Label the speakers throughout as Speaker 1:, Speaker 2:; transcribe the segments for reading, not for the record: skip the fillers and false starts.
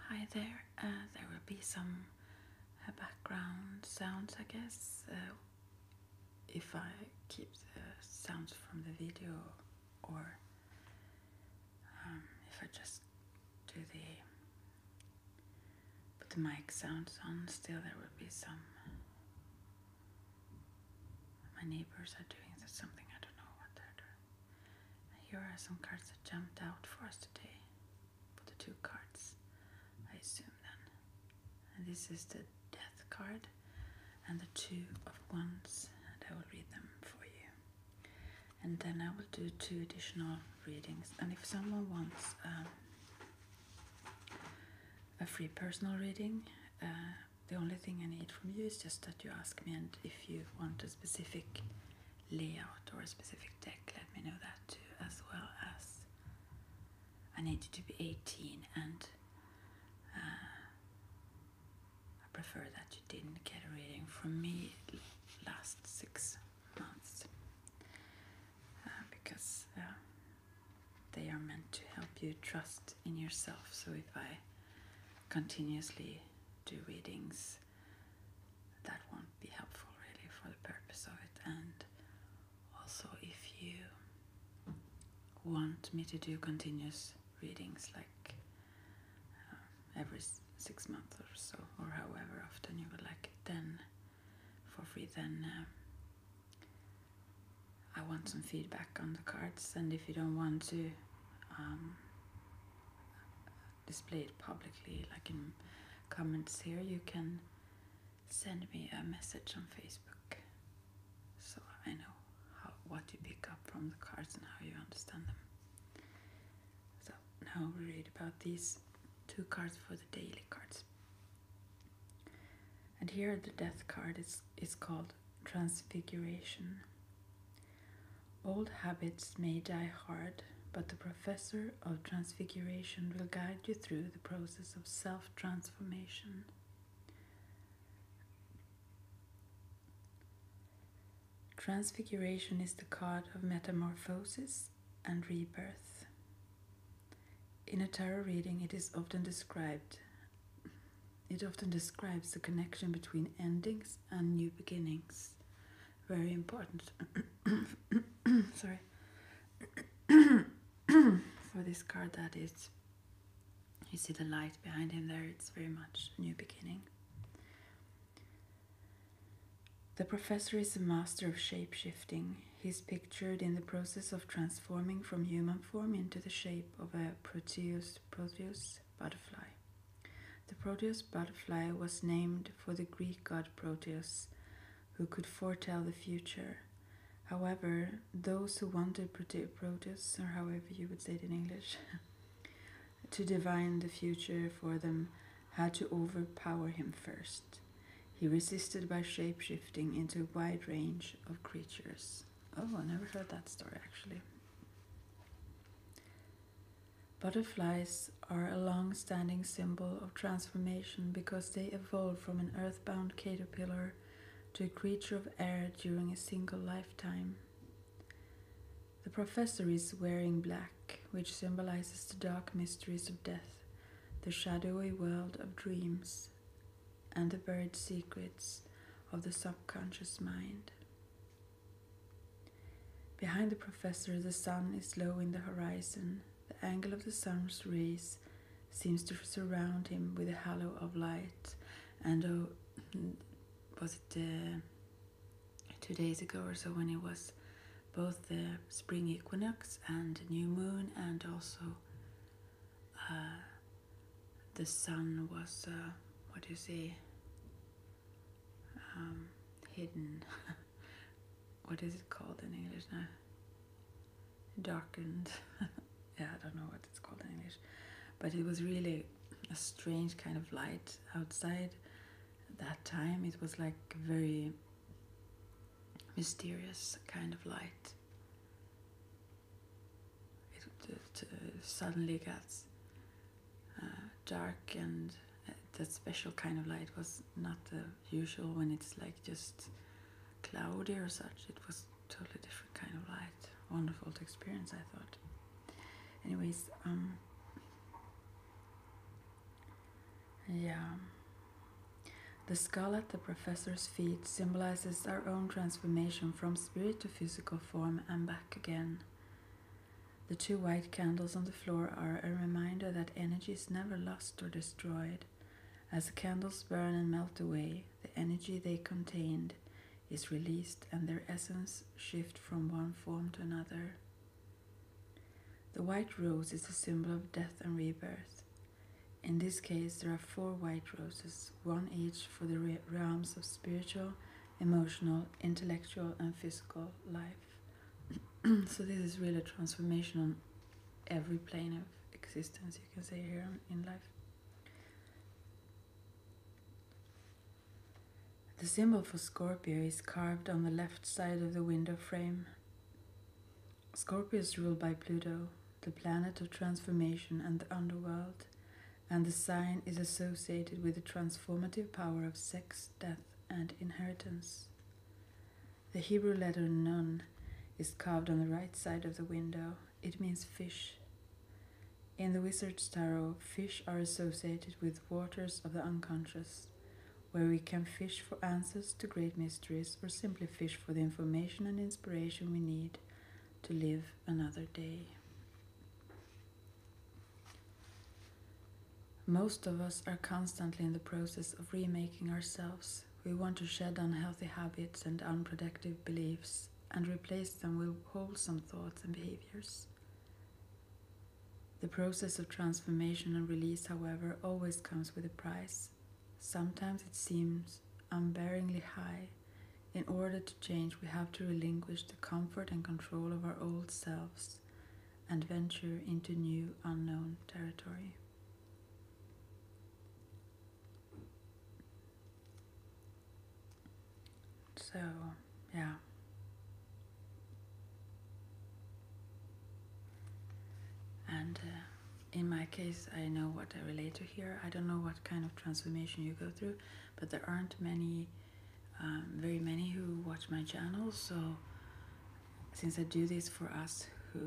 Speaker 1: Hi there. There will be some background sounds, I guess, if I keep the sounds from the video, or if I just do put the mic sounds on. Still, there will be some. My neighbors are doing something. I don't know what they're doing. Here are some cards that jumped out for us today. For the 2 cards, I assume then. And this is the Death card and the 2 of Wands, and I will read them for you. And then I will do 2 additional readings. And if someone wants a free personal reading, the only thing I need from you is just that you ask me, and if you want a specific layout or a specific deck, let me know that too, as well as I need you to be 18, and I prefer that you didn't get a reading from me last 6 months, because they are meant to help you trust in yourself. So if I continuously do readings, that won't be helpful really for the purpose of it. And also, if you want me to do continuous readings, like every 6 months or so, or however often you would like it, then for free, then I want some feedback on the cards. And if you don't want to display it publicly, like in comments here, you can send me a message on Facebook, so I know what you pick up from the cards and how you understand them. So now we read about these 2 cards for the daily cards. And here the Death card is called Transfiguration. Old habits may die hard, but the Professor of Transfiguration will guide you through the process of self-transformation. Transfiguration is the card of metamorphosis and rebirth. In a tarot reading, it often describes the connection between endings and new beginnings. Very important. Sorry. For this card, that is, you see the light behind him there, it's very much a new beginning. The Professor is a master of shape-shifting. He is pictured in the process of transforming from human form into the shape of a Proteus butterfly. The Proteus butterfly was named for the Greek god Proteus, who could foretell the future. However, those who wanted Proteus, or however you would say it in English, to divine the future for them, had to overpower him first. He resisted by shape-shifting into a wide range of creatures. Oh, I never heard that story, actually. Butterflies are a long-standing symbol of transformation because they evolved from an earthbound caterpillar to a creature of air during a single lifetime. The Professor is wearing black, which symbolizes the dark mysteries of death, the shadowy world of dreams, and the buried secrets of the subconscious mind. Behind the Professor, the sun is low in the horizon. The angle of the sun's rays seems to surround him with a halo of light. And was it 2 days ago or so, when it was both the spring equinox and new moon, and also the sun was, hidden. What is it called in English now? Darkened. Yeah, I don't know what it's called in English. But it was really a strange kind of light outside at that time. It was like a very mysterious kind of light. It suddenly got dark, and that special kind of light was not the usual when it's like just cloudy or such. It was totally different kind of light. Wonderful to experience, I thought. Anyways, Yeah. The skull at the professor's feet symbolizes our own transformation from spirit to physical form and back again. The 2 white candles on the floor are a reminder that energy is never lost or destroyed. As the candles burn and melt away, the energy they contained is released and their essence shift from one form to another. The white rose is a symbol of death and rebirth. In this case, there are 4 white roses, 1 each for the realms of spiritual, emotional, intellectual, and physical life. So this is really a transformation on every plane of existence, you can say, here in life. The symbol for Scorpio is carved on the left side of the window frame. Scorpio is ruled by Pluto, the planet of transformation and the underworld, and the sign is associated with the transformative power of sex, death, and inheritance. The Hebrew letter Nun is carved on the right side of the window. It means fish. In the Wizard's Tarot, fish are associated with waters of the unconscious, where we can fish for answers to great mysteries or simply fish for the information and inspiration we need to live another day. Most of us are constantly in the process of remaking ourselves. We want to shed unhealthy habits and unproductive beliefs and replace them with wholesome thoughts and behaviors. The process of transformation and release, however, always comes with a price. Sometimes it seems unbearingly high. In order to change, we have to relinquish the comfort and control of our old selves and venture into new, unknown territory. So, yeah. And in my case, I know what I relate to here. I don't know what kind of transformation you go through, but there aren't very many who watch my channel. So, since I do this for us who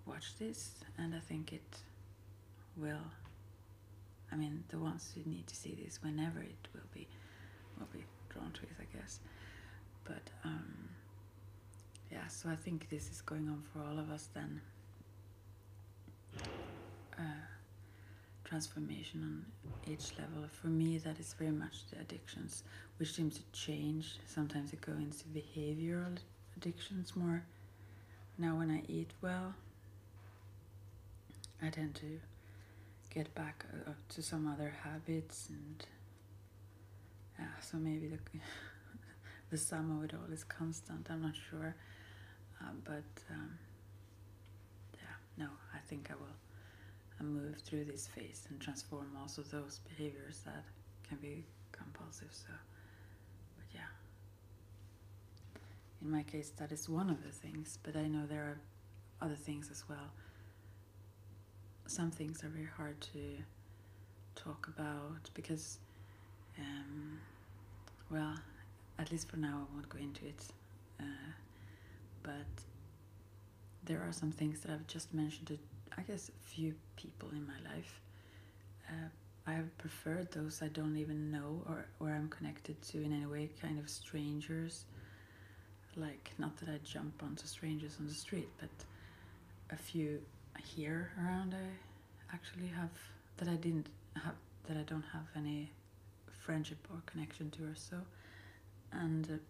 Speaker 1: watch this, and I think it will, the ones who need to see this whenever it will be drawn to it, I guess. But yeah, so I think this is going on for all of us then. Transformation on each level. For me, that is very much the addictions, which seem to change. Sometimes I go into behavioral addictions more. Now when I eat well, I tend to get back to some other habits, and so maybe the sum of it all is constant. I'm not sure, but no, I think I will move through this phase and transform also those behaviors that can be compulsive. So, but yeah, in my case, that is one of the things, but I know there are other things as well. Some things are very hard to talk about because, well, at least for now I won't go into it, but there are some things that I've just mentioned to, I guess, a few people in my life. I have preferred those I don't even know or I'm connected to in any way, kind of strangers. Like, not that I jump onto strangers on the street, but a few here around I actually have that I don't have any friendship or connection to or so. And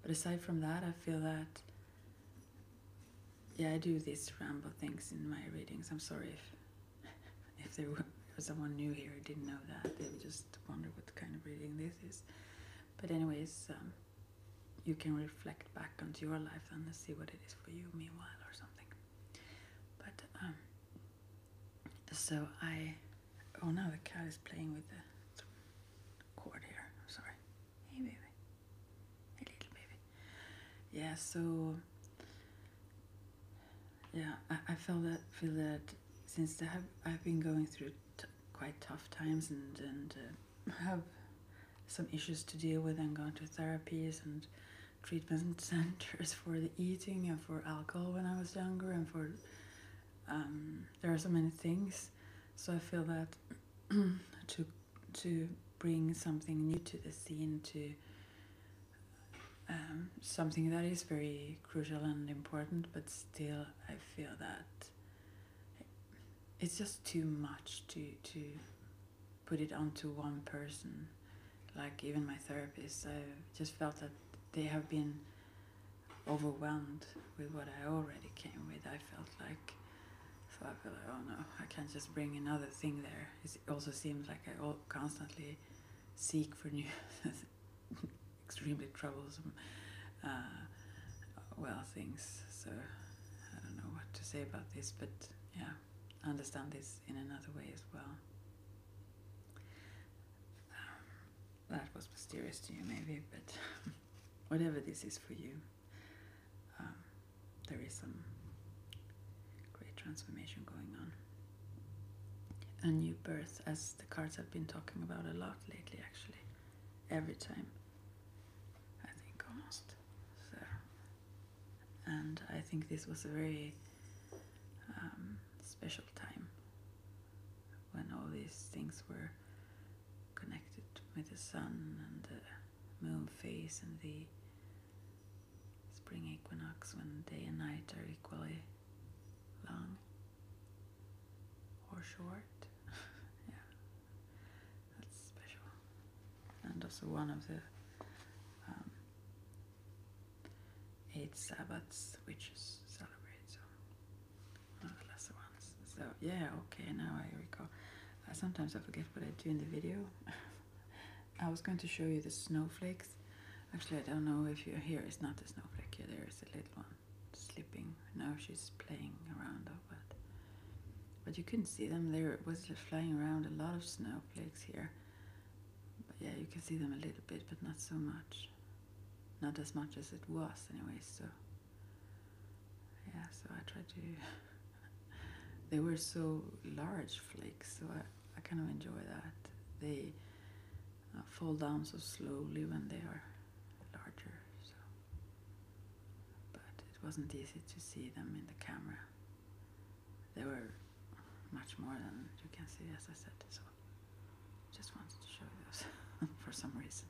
Speaker 1: but aside from that, I feel that I do these ramble things in my readings. I'm sorry if there was someone new here who didn't know that. They would just wonder what kind of reading this is. But anyways, you can reflect back onto your life and see what it is for you meanwhile or something. But so oh, now the cat is playing with the cord here. I'm sorry. Hey baby. Hey little baby. Yeah, so I feel that since I've been going through quite tough times and have some issues to deal with and gone to therapies and treatment centers for the eating and for alcohol when I was younger and for there are so many things. So I feel that to to bring something new to the scene, to something that is very crucial and important, but still I feel that it's just too much to put it onto one person. Like even my therapist, I just felt that they have been overwhelmed with what I already came with. I felt like, so I feel like, oh no, I can't just bring another thing there. It also seems like I constantly seek for new, extremely troublesome, things. So I don't know what to say about this, but yeah, I understand this in another way as well. That was mysterious to you maybe, but whatever this is for you, there is some great transformation going on. A new birth, as the cards have been talking about a lot lately, actually. Every time, I think, almost. So, and I think this was a very special time when all these things were connected with the sun and the moon phase and the spring equinox, when day and night are equally long or short. Yeah, that's special. And also one of the 8 Sabbats witches celebrate, so one of the lesser ones. So yeah, okay, now I recall. Sometimes I forget what I do in the video. I was going to show you the snowflakes. Actually, I don't know if you're here. It's not a snowflake here. There is a little one sleeping. Now she's playing around, but you couldn't see them. There was flying around a lot of snowflakes here. But yeah, you can see them a little bit, but not so much. Not as much as it was anyway, so yeah, so I tried to they were so large flakes, so I kind of enjoy that. They fall down so slowly when they are larger, so but it wasn't easy to see them in the camera. They were much more than you can see, as I said, so just wanted to show you those for some reason.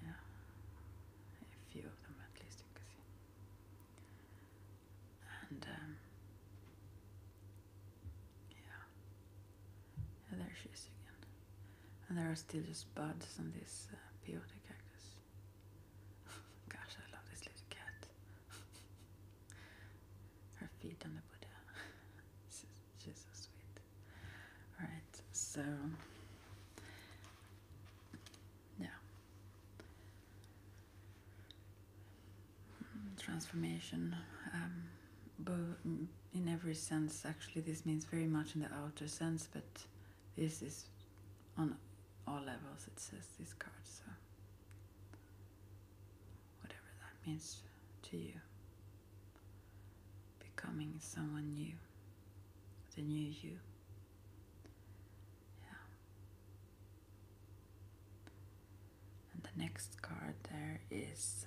Speaker 1: Yeah, a few of them at least you can see. And yeah, there she is again. And there are still just buds on this peyote cactus. Gosh, I love this little cat. Her feet on the Buddha. She's so sweet. Alright, so yeah. Transformation. But in every sense, actually, this means very much in the outer sense, but this is on all levels, it says, this card, so whatever that means to you. Becoming someone new, the new you. Yeah. And the next card there is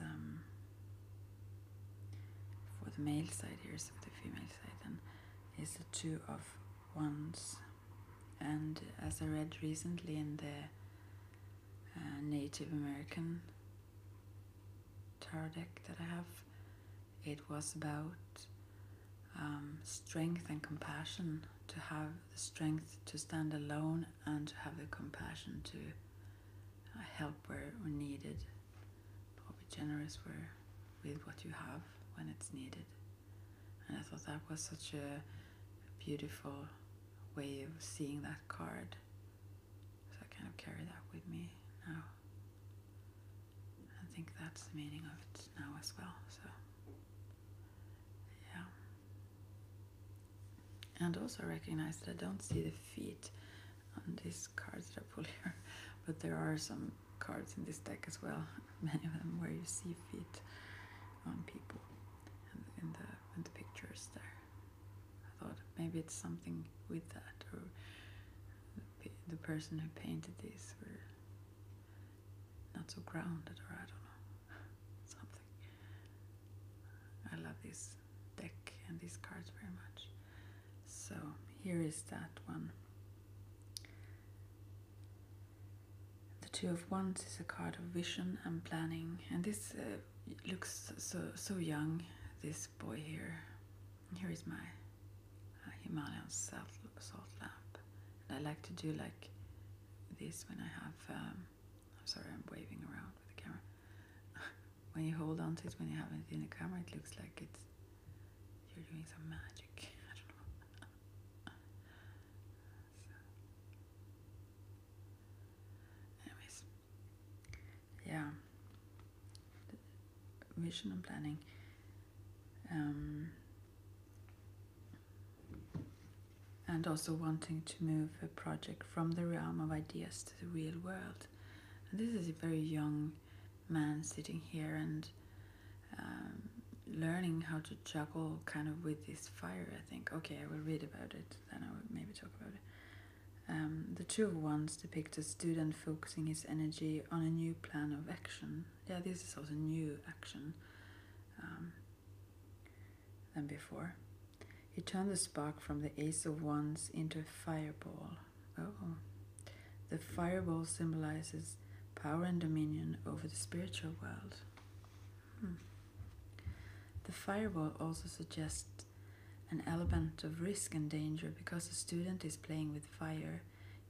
Speaker 1: for the male side here, so the female side then is the 2 of Wands. And as I read recently in the Native American tarot deck that I have, it was about strength and compassion, to have the strength to stand alone and to have the compassion to help where needed, or be generous with what you have when it's needed. And I thought that was such a beautiful way of seeing that card, so I kind of carry that with me now. I think that's the meaning of it now as well, so yeah. And also recognize that I don't see the feet on these cards that I pull here, but there are some cards in this deck as well, many of them where you see feet on people in the pictures there. I thought maybe it's something with that, or the person who painted these were not so grounded, or I don't know, something. I love this deck and these cards very much. So here is that one. Two of Wands is a card of vision and planning, and this looks so young. This boy here. Here is my Himalayan salt lamp, and I like to do like this when I have. I'm sorry, I'm waving around with the camera. When you hold on to it, when you have it in the camera, it looks like you're doing some magic. I don't know. Anyways, yeah, vision and planning. And also wanting to move a project from the realm of ideas to the real world. And this is a very young man sitting here and learning how to juggle kind of with this fire, I think. Okay, I will read about it, then I will maybe talk about it. The Two of Wands depict a student focusing his energy on a new plan of action. Yeah, this is also new action than before. He turned the spark from the Ace of Wands into a fireball. Oh. The fireball symbolizes power and dominion over the spiritual world. The fireball also suggests an element of risk and danger because the student is playing with fire.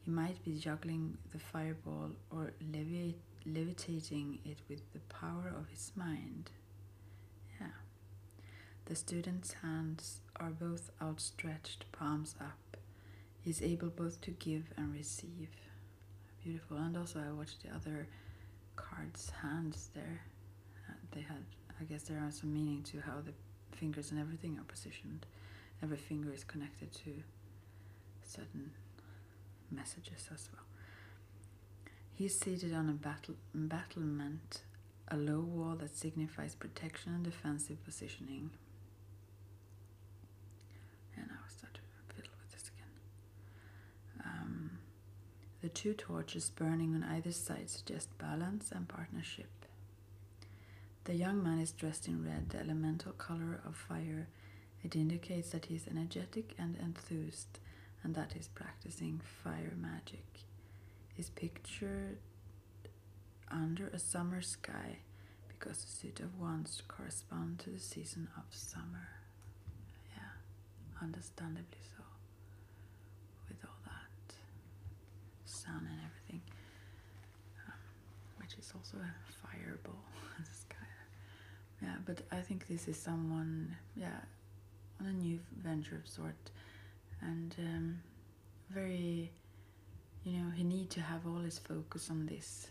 Speaker 1: He might be juggling the fireball or levitating it with the power of his mind. Yeah. The student's hands are both outstretched, palms up. He is able both to give and receive. Beautiful. And also I watched the other cards' hands there. They had, I guess there are some meaning to how the fingers and everything are positioned. Every finger is connected to certain messages as well. He's seated on a battlement, a low wall that signifies protection and defensive positioning. And now I start to fiddle with this again. The two torches burning on either side suggest balance and partnership. The young man is dressed in red, the elemental color of fire. It indicates that he is energetic and enthused, and that he's practicing fire magic. He's pictured under a summer sky because the suit of wands correspond to the season of summer. Yeah, understandably so, with all that sun and everything, which is also a fireball in the sky. Yeah, but I think this is someone, on a new venture of sort, and very, he need to have all his focus on this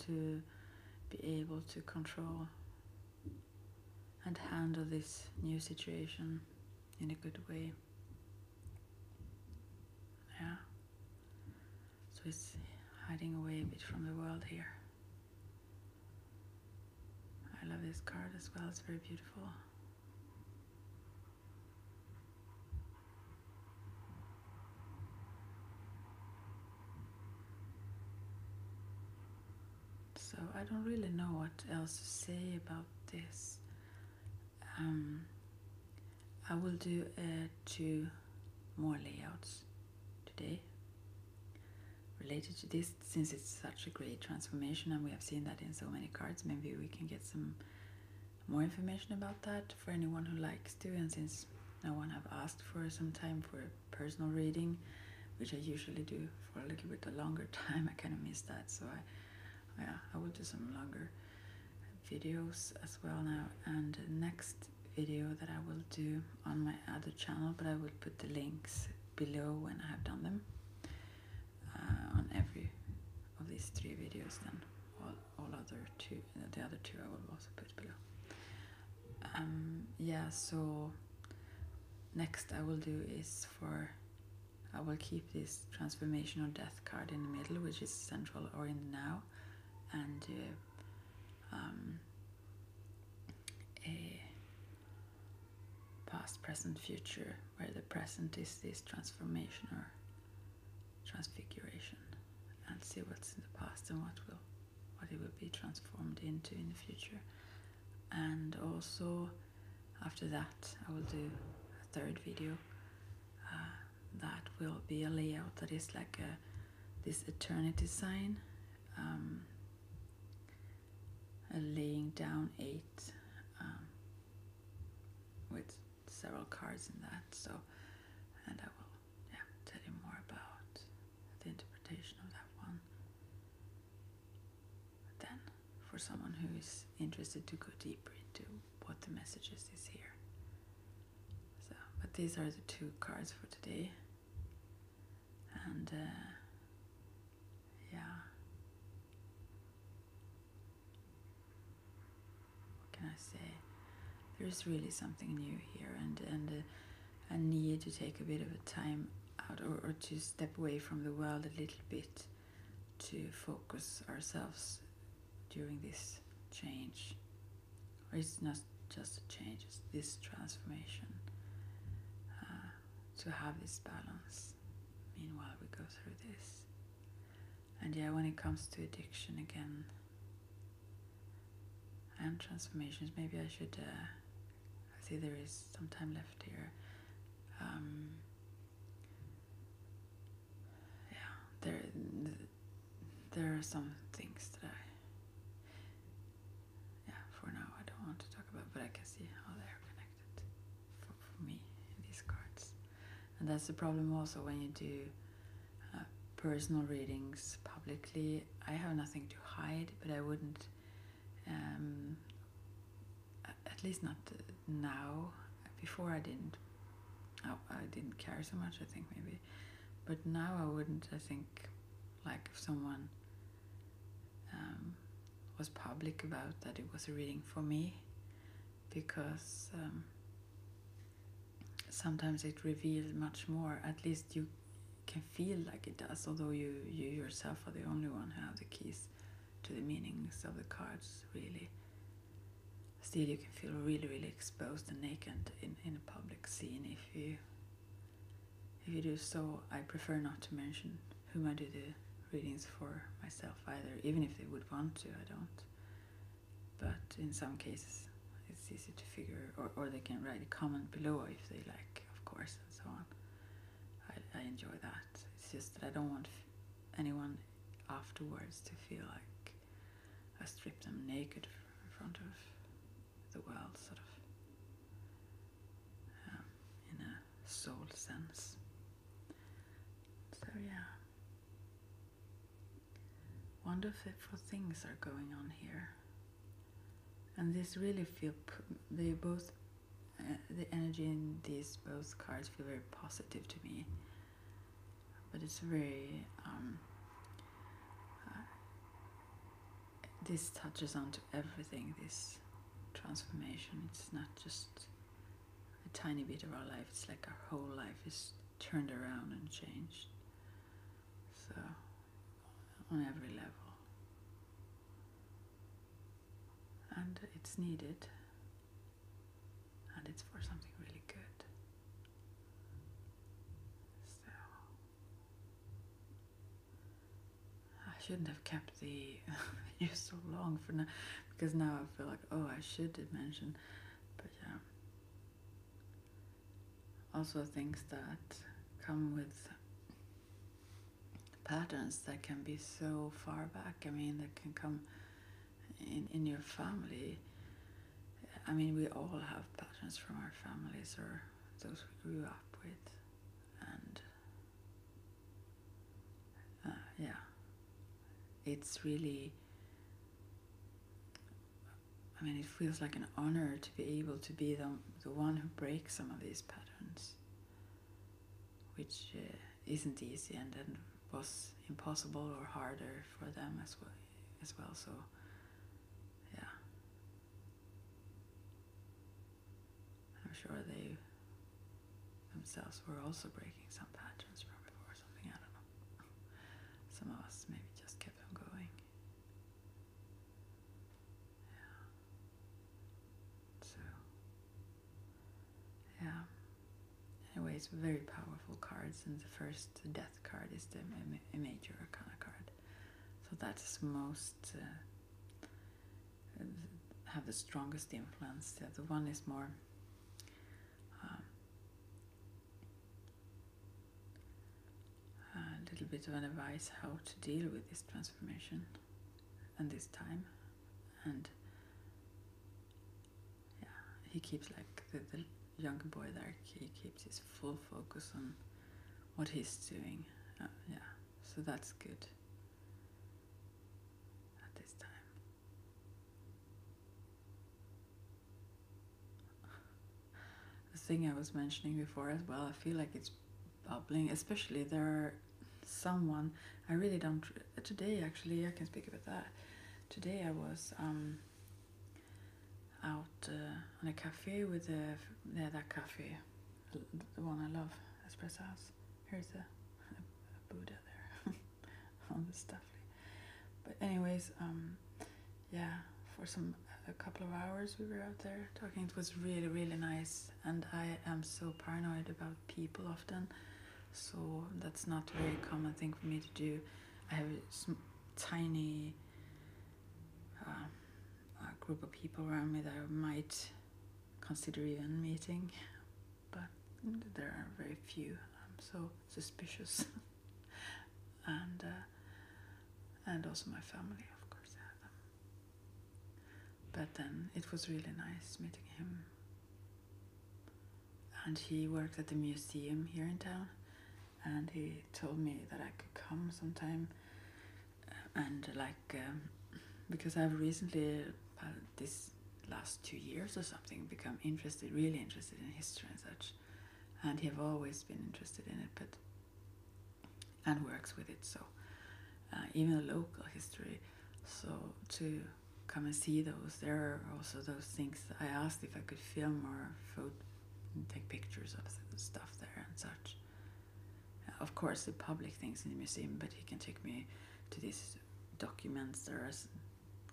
Speaker 1: to be able to control and handle this new situation in a good way. Yeah. So he's hiding away a bit from the world here. I love this card as well, it's very beautiful. So I don't really know what else to say about this. I will do 2 more layouts today related to this, since it's such a great transformation and we have seen that in so many cards. Maybe we can get some more information about that for anyone who likes to, and since no one have asked for some time for a personal reading, which I usually do for a little bit a longer time, I kind of miss that, so I will do some longer videos as well now. And the next video that I will do on my other channel, but I will put the links below when I have done them, on every of these 3 videos. Then all other 2, the other 2 I will also put below. So next I will do is I will keep this transformational death card in the middle, which is central or in the now, and a past, present, future, where the present is this transformation or transfiguration, and see what's in the past and what it will be transformed into in the future. And also after that I will do a 3rd video that will be a layout that is like this eternity sign, laying down 8 with several cards in that. So, and I will tell you more about the interpretation of that one. Then, for someone who is interested to go deeper into what the messages is here. So, but these are the 2 cards for today. And what can I say? There's really something new here, and a need to take a bit of a time out, or to step away from the world a little bit, to focus ourselves during this change. Or it's not just a change, it's this transformation, to have this balance meanwhile we go through this. And when it comes to addiction again and transformations, maybe I should I see there is some time left here. There are some things that for now I don't want to talk about, but I can see how they are connected for me in these cards. And that's the problem also when you do personal readings publicly. I have nothing to hide, but I wouldn't, at least not now. Before I didn't care so much, I think, maybe. But now I wouldn't, I think, like if someone was public about that it was a reading for me, because sometimes it reveals much more. At least you can feel like it does, although you yourself are the only one who have the keys to the meanings of the cards, really. Still, you can feel really, really exposed and naked in a public scene if you do so. I prefer not to mention whom I do the readings for myself either, even if they would want to, I don't. But in some cases it's easy to figure, or they can write a comment below if they like, of course, and so on. I enjoy that. It's just that I don't want anyone afterwards to feel like I stripped them naked in front of the world, sort of, in a soul sense. So wonderful things are going on here, and this really they both the energy in these both cards feel very positive to me, but it's very this touches onto everything, this transformation. It's not just a tiny bit of our life, it's like our whole life is turned around and changed. So, on every level. And it's needed. And it's for something really good. So, I shouldn't have kept the video so long for now, because now I feel like, I should mention. But also things that come with patterns that can be so far back. I mean, that can come in your family. I mean, we all have patterns from our families or those we grew up with. And it's really, I mean, it feels like an honor to be able to be the one who breaks some of these patterns, which isn't easy, and then was impossible or harder for them as well. So I'm sure they themselves were also breaking some patterns from before, something, I don't know. Some of us maybe just kept them going. Anyways, very powerful cards, and the first death card is the major arcana card. So that's most have the strongest influence. The other one is more bit of an advice how to deal with this transformation and this time. And yeah, he keeps like the younger boy there, he keeps his full focus on what he's doing. Yeah, so that's good at this time. The thing I was mentioning before as well, I feel like it's bubbling, especially there are someone I really don't. Today, actually, I can speak about that. Today I was out on a cafe with that cafe, the one I love, Espresso House. Here's a Buddha there on the stuff. But anyways, yeah, for a couple of hours we were out there talking. It was really, really nice, and I am so paranoid about people often, so that's not a very common thing for me to do. I have a tiny group of people around me that I might consider even meeting, but there are very few. I'm so suspicious. And also my family, of course, I have them. But then it was really nice meeting him. And he works at the museum here in town, and he told me that I could come sometime, and because I've recently, this last 2 years or something, become really interested in history and such, and he have always been interested in it, and works with it, so even a local history, so to come and see those. There are also those things I asked if I could film or take pictures of the stuff there and such. Of course the public things in the museum, but he can take me to these documents that are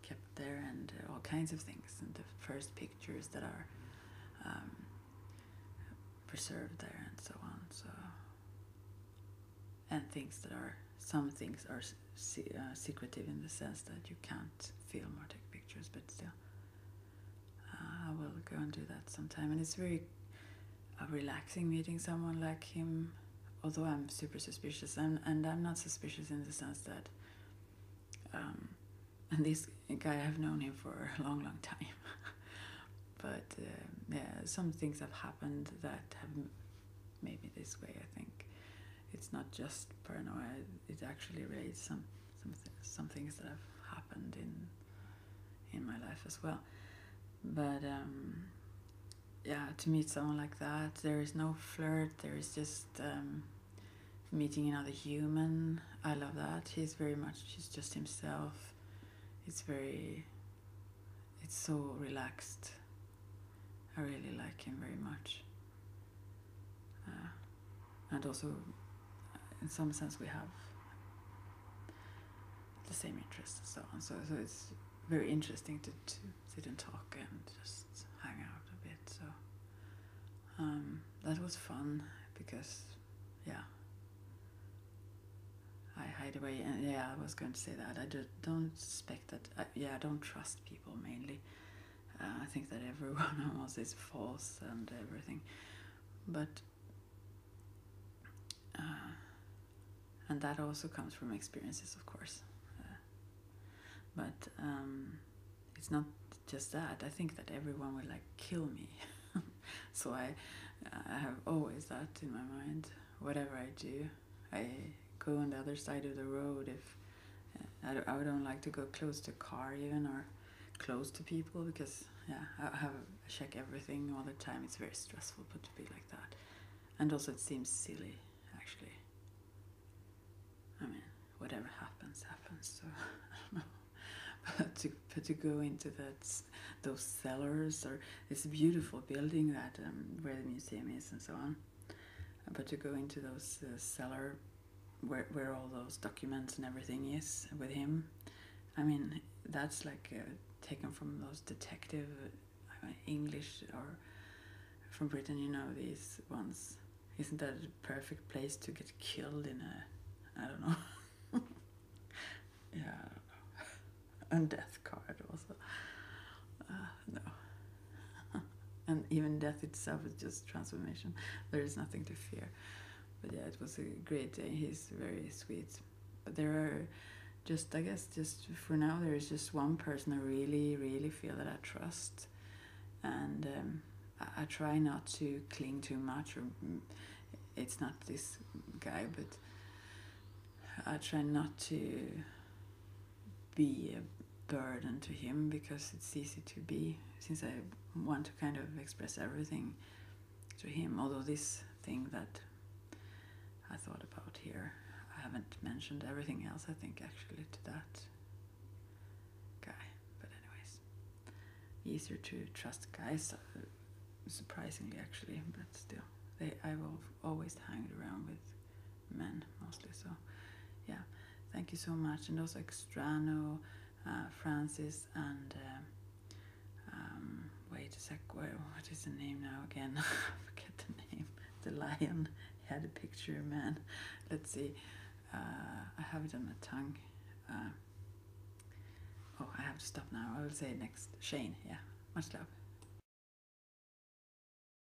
Speaker 1: kept there, and all kinds of things, and the first pictures that are preserved there and so on. So, and some things are secretive in the sense that you can't film or take pictures, but still I will go and do that sometime. And it's very relaxing meeting someone like him, although I'm super suspicious, and I'm not suspicious in the sense that and this guy, I've known him for a long, long time. But yeah, some things have happened that have made me this way, I think. It's not just paranoia, it actually relates some things that have happened in my life as well. But yeah, to meet someone like that, there is no flirt, there is just meeting another human. I love that. He's just himself. It's so relaxed. I really like him very much. And also, in some sense, we have the same interests and so on. So it's very interesting to sit and talk and just hang out a bit. So that was fun because, yeah, I hide away. And yeah, I was going to say that. I don't suspect that. I don't trust people mainly. I think that everyone almost is false and everything. But and that also comes from experiences, of course. But it's not just that. I think that everyone will kill me. So I have always that in my mind. Whatever I do, I go on the other side of the road. If I don't like to go close to a car even, or close to people, because I check everything all the time. It's very stressful to be like that, and also it seems silly actually. I mean, whatever happens. So I don't know. But to go into those cellars, or this beautiful building that where the museum is and so on, but to go into those cellar where all those documents and everything is with him, I mean, that's taken from those detective English, or from Britain, these ones. Isn't that a perfect place to get killed in I don't know. Yeah, I don't know. And death card also. No. And even death itself is just transformation. There is nothing to fear. but yeah, it was a great day. He's very sweet. But there are just, I guess, just for now, there is just one person I really, really feel that I trust. And I try not to cling too much, or it's not this guy, but I try not to be a burden to him, because it's easy to be, since I want to kind of express everything to him. Although this thing that I thought about here, I haven't mentioned everything else, I think, actually, to that guy. But anyways, easier to trust guys, surprisingly, actually, but still, I've always hanged around with men mostly. So yeah, thank you so much. And also Extrano, Francis, and wait a sec, what is the name now again? I forget the name. The lion had a picture, man. Let's see. I have it on my tongue. I have to stop now. I will say next. Shane, yeah. Much love.